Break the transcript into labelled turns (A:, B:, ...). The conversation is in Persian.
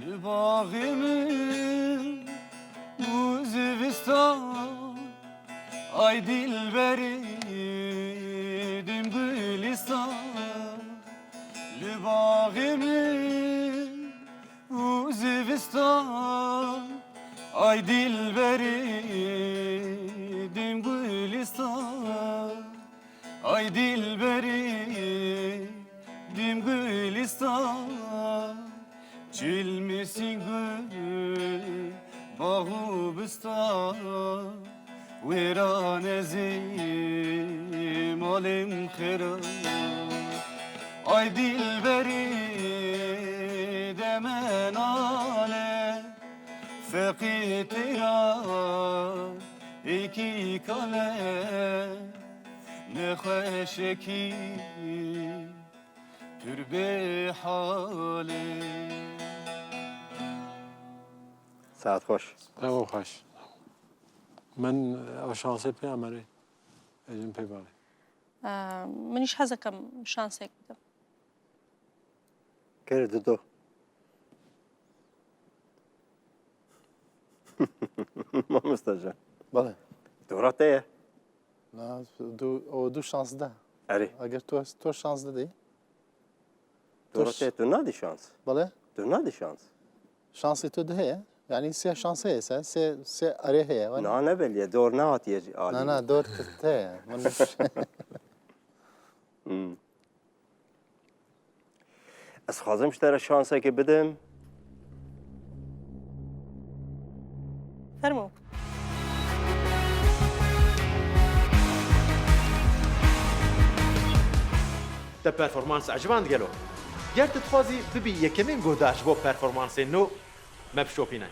A: لباغمın bu zivistan ay dilberim gülistan Lübağımın bu zivistan ay dilberim gülistan Ay dilberim gülistan Çilmesin gül bahu bistan Veranezim alim khira Ay dilberi demen ale Fekitira iki kale Ne kheşeki türbe hale
B: ساعت خوش
C: او خوش من او شانسی پی امری اجن پی باری
D: منیش حەزەکەم شانسێک بدەم.
B: کرد دو ما مستجان
E: بله
B: دورات ايه
E: نه دو شانس ده
B: اری
E: اگر تو شانس دادی
B: دورات ايه تو نادي شانس
E: بله
B: تو نادي شانس
E: شانسی تو ده هست یعنی سه شانس هست سه اره هست
B: نه نه بلیه دور نهات يجي
E: نه نه دور ته من
B: از خازم اشترى شانسه که بدم
D: فەرموو.
F: تا پرفورمانس عجبان دگلو. گرت تخوازی ببی یکمین گوداش با پرفورمانس نو مبشوپینه.